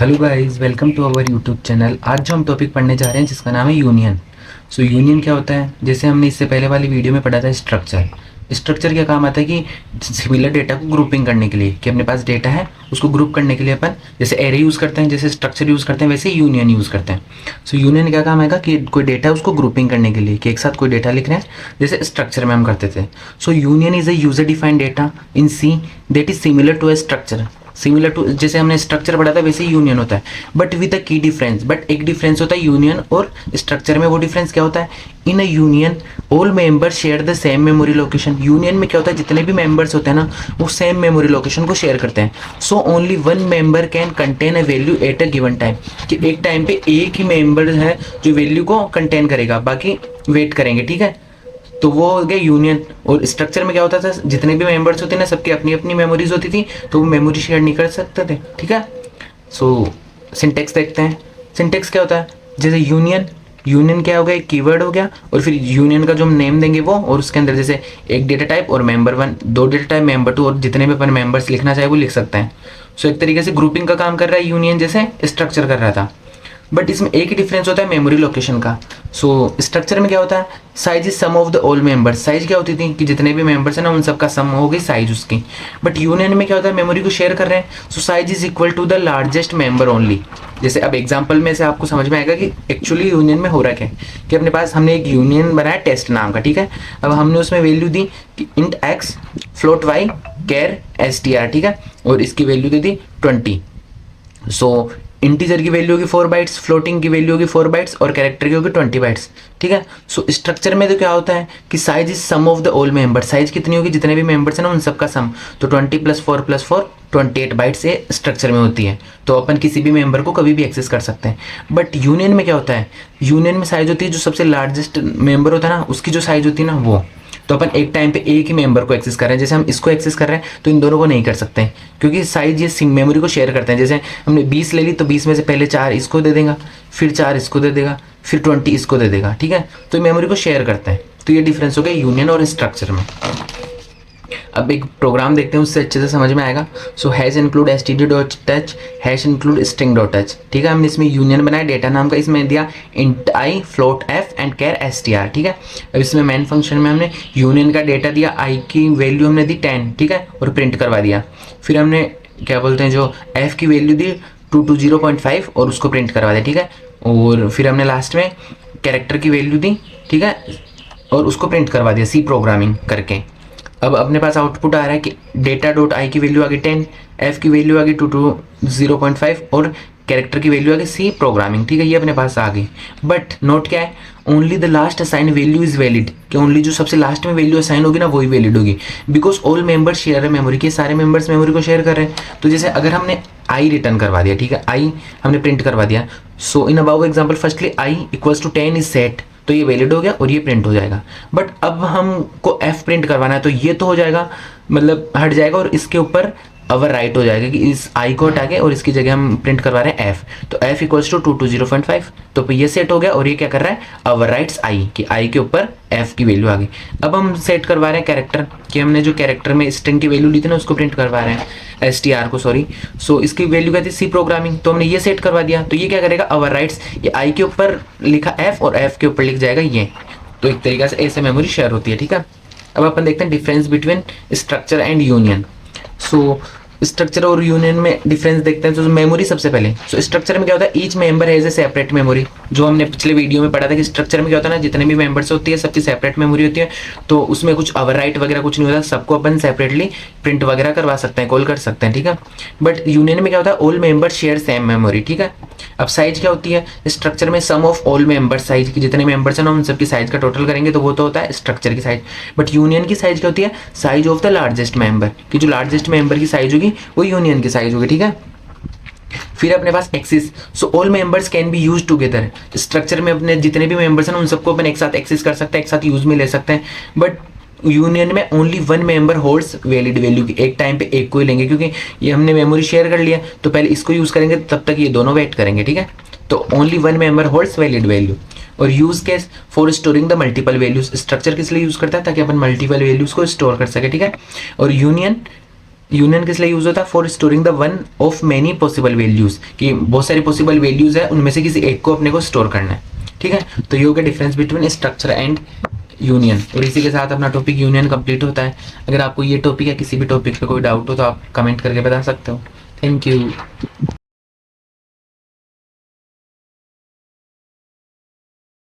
Hello guys, welcome to our YouTube channel. आज जो हम टॉपिक पढ़ने जा रहे हैं जिसका नाम है यूनियन। सो यूनियन क्या होता है? जैसे हमने इससे पहले वाली वीडियो में पढ़ा था स्ट्रक्चर। स्ट्रक्चर क्या काम आता है कि सिमिलर डेटा को ग्रुपिंग करने के लिए, कि अपने पास डेटा है उसको ग्रुप करने के लिए अपन जैसे एरे यूज़ करते हैं, जैसे स्ट्रक्चर यूज़ करते हैं, वैसे यूनियन यूज़ करते हैं। सो यूनियन क्या काम आएगा कि कोई डेटा है उसको ग्रुपिंग करने के लिए, कि एक साथ कोई डेटा लिख रहे हैं जैसे स्ट्रक्चर में हम करते थे। So union is a user defined data in C that is similar to a structure. Similar to जैसे हमने स्ट्रक्चर पढ़ा था वैसे ही यूनियन होता है, बट विद अ की डिफरेंस। बट एक डिफरेंस होता है यूनियन और स्ट्रक्चर में। वो डिफरेंस क्या होता है? In a union all members share the same memory location. Union में क्या होता है, जितने भी मेंबर्स होते हैं ना वो सेम मेमोरी लोकेशन को शेयर करते हैं। So only one member can contain a value at a given time, कि एक टाइम पे एक ही मेंबर है जो वैल्यू को कंटेन करेगा, बाकी वेट करेंगे। ठीक है, तो वो हो गया यूनियन। और स्ट्रक्चर में क्या होता था, जितने भी मेंबर्स होते ना सबकी अपनी अपनी मेमोरीज होती थी, तो वो मेमोरी शेयर नहीं कर सकते थे। ठीक है, सो सिंटेक्स देखते हैं। सिंटेक्स क्या होता है? जैसे यूनियन, यूनियन क्या हो गया, एक कीवर्ड हो गया, और फिर यूनियन का जो हम नेम देंगे वो, और उसके अंदर जैसे एक डेटा टाइप और मेंबर वन, दो डेटा टाइप, मेंबर टू, और जितने भी अपन मेंबर्स लिखना चाहे वो लिख सकते हैं। सो एक तरीके से ग्रुपिंग का काम कर रहा है यूनियन, जैसे स्ट्रक्चर कर रहा था। बट इसमें एक ही डिफरेंस होता है मेमोरी लोकेशन का। सो स्ट्रक्चर में क्या होता है, size is sum of the all members. Size क्या होती थी कि जितने भी मेंबर्स हैं ना उन सबका सम हो गई साइज उसकी। बट यूनियन में क्या होता है, मेमोरी को शेयर कर रहे हैं, so size is equal to the largest member only. जैसे अब एग्जांपल में से आपको समझ में आएगा कि एक्चुअली यूनियन में हो रहा क्या है, कि अपने पास हमने एक यूनियन बनाया टेस्ट नाम का। ठीक है, अब हमने उसमें वैल्यू दी कि इंट एक्स फ्लोट वाई कैर एस टी आर। ठीक है, और इसकी वैल्यू दे दी 20। सो इंटीजर की वैल्यू होगी 4 बाइट्स, फ्लोटिंग की वैल्यू होगी 4 बाइट्स, और कैरेक्टर की होगी 20 बाइट्स। ठीक है, सो स्ट्रक्चर में तो क्या होता है कि size is sum of the all member. Size कितनी होगी, जितने भी मेंबर्स हैं ना उन सबका सम। तो 20 + 4 + 4 28 बाइट्स ये स्ट्रक्चर में होती है, तो अपन किसी भी मेंबर को कभी भी एक्सेस कर सकते हैं। बट यूनियन में क्या होता है, यूनियन में साइज होती है जो सबसे लार्जेस्ट मेंबर होता है ना उसकी जो साइज होती है ना वो। तो अपन एक टाइम पे एक ही मेंबर को एक्सेस कर रहे हैं, जैसे हम इसको एक्सेस कर रहे हैं तो इन दोनों को नहीं कर सकते हैं, क्योंकि साइज ये मेमोरी को शेयर करते हैं। जैसे हमने 20 ले ली तो 20 में से पहले 4 इसको दे देगा, फिर 4 इसको दे देगा, फिर 20 इसको दे देगा। ठीक है, तो मेमोरी को शेयर करते हैं। तो ये डिफरेंस हो गया यूनियन और स्ट्रक्चर में। अब एक प्रोग्राम देखते हैं, उससे अच्छे से समझ में आएगा। So hash include S T D dot टच, हैश इंक्लूड स्ट्रिंग डॉट टच। ठीक है, हमने इसमें यूनियन बनाया डेटा नाम का, इसमें दिया int I float F and char S T R. ठीक है, अब इसमें मेन फंक्शन में हमने यूनियन का डेटा दिया, आई की वैल्यू हमने दी 10। ठीक है, और प्रिंट करवा दिया। फिर हमने क्या बोलते हैं जो एफ की वैल्यू दी 220.5 और उसको प्रिंट करवा दिया। ठीक है, और फिर हमने लास्ट में कैरेक्टर की वैल्यू दी। ठीक है, और उसको प्रिंट करवा दिया सी प्रोग्रामिंग करके। अब अपने पास आउटपुट आ रहा है कि डेटा डॉट आई की वैल्यू आ गई 10, एफ की वैल्यू आ गई 220.5 और कैरेक्टर की वैल्यू आ गई सी प्रोग्रामिंग। ठीक है, ये अपने पास आ गई। बट नोट क्या है, only the last assign value is valid, कि ओनली जो सबसे लास्ट में वैल्यू असाइन होगी ना वही वैलिड होगी, बिकॉज ऑल मेंबर्स शेयर है मेमोरी के, सारे मेंबर्स मेमोरी को शेयर कर रहे हैं। तो जैसे अगर हमने आई रिटर्न करवा दिया, ठीक है, आई हमने प्रिंट करवा दिया। So in above example firstly i equals to 10 is set, तो ये वैलिड हो गया और ये प्रिंट हो जाएगा। बट अब हमको एफ प्रिंट करवाना है तो ये तो हो जाएगा, मतलब हट जाएगा, और इसके ऊपर अवर राइट हो जाएगा कि इस आई को हटा के और इसकी जगह हम प्रिंट करवा रहे हैं एफ। तो एफ इक्वल्स टू 220.5, तो ये सेट हो गया, और ये क्या कर रहा है, अवर राइट्स आई, कि आई के ऊपर एफ की वैल्यू आ गई। अब हम सेट करवा रहे हैं कैरेक्टर, कि हमने जो कैरेक्टर में स्ट्रिंग की वैल्यू ली थी ना उसको प्रिंट करवा रहे हैं, एस टी आर को, सॉरी। सो इसकी वैल्यू क्या थी, सी प्रोग्रामिंग, तो हमने ये सेट करवा दिया। तो ये क्या करेगा, अवर राइट्स, ये आई के ऊपर लिखा एफ और एफ के ऊपर लिख जाएगा ये। तो एक तरीके से ऐसे मेमोरी शेयर होती है। ठीक है, अब अपन देखते हैं difference between structure and union. So structure और यूनियन में डिफरेंस देखते हैं। तो मेमोरी सबसे पहले, सो स्ट्रक्चर में क्या होता है, each member has a separate memory. जो हमने पिछले वीडियो में पढ़ा था कि स्ट्रक्चर में क्या होता है ना, जितने भी मेंबर्स होती है सबकी सेपरेट मेमोरी होती है, तो उसमें कुछ ओवरराइट वगैरह कुछ नहीं होता, सबको अपन सेपरेटली प्रिंट वगैरह करवा सकते हैं, कॉल कर सकते हैं। ठीक है, बट यूनियन में क्या होता है, all members share same memory. ठीक है, अब साइज क्या होती है, स्ट्रक्चर में सम ऑफ ऑल मेंबर्स, साइज की जितने मेंबर्स हैं ना उन सबकी साइज का टोटल करेंगे तो वो तो होता है स्ट्रक्चर की साइज। बट यूनियन की साइज क्या होती है, size of the largest member, कि जो लार्जेस्ट मेंबर की साइज होगी वो यूनियन की साइज होगी। ठीक है, फिर अपने पास access, so all members can be use together. Structure में अपने जितने भी मेंबर्स हैं उन सबको अपन एक साथ एक्सेस कर सकते हैं, एक साथ यूज में ले सकते हैं। बट यूनियन में only one member holds valid value, की एक टाइम पे एक को ही लेंगे, क्योंकि ये हमने मेमोरी शेयर कर लिया तो पहले इसको यूज करेंगे तब तक ये दोनों वेट करेंगे। ठीक है, तो only one member holds valid value. और use case for storing the multiple values, structure किस लिए यूज करता है, ताकि अपन मल्टीपल वैल्यूज को स्टोर कर सके। ठीक है, और यूनियन यूनियन किस लिए यूज होता है? For storing the one of many possible values, कि बहुत सारी पॉसिबल वैल्यूज है, उनमें से किसी एक को अपने को स्टोर करना है। ठीक है, तो ये हो गया difference between structure and union. और इसी के साथ अपना टॉपिक यूनियन कंप्लीट होता है। अगर आपको ये टॉपिक या किसी भी टॉपिक पे कोई डाउट हो तो आप कमेंट करके बता सकते हो। Thank you.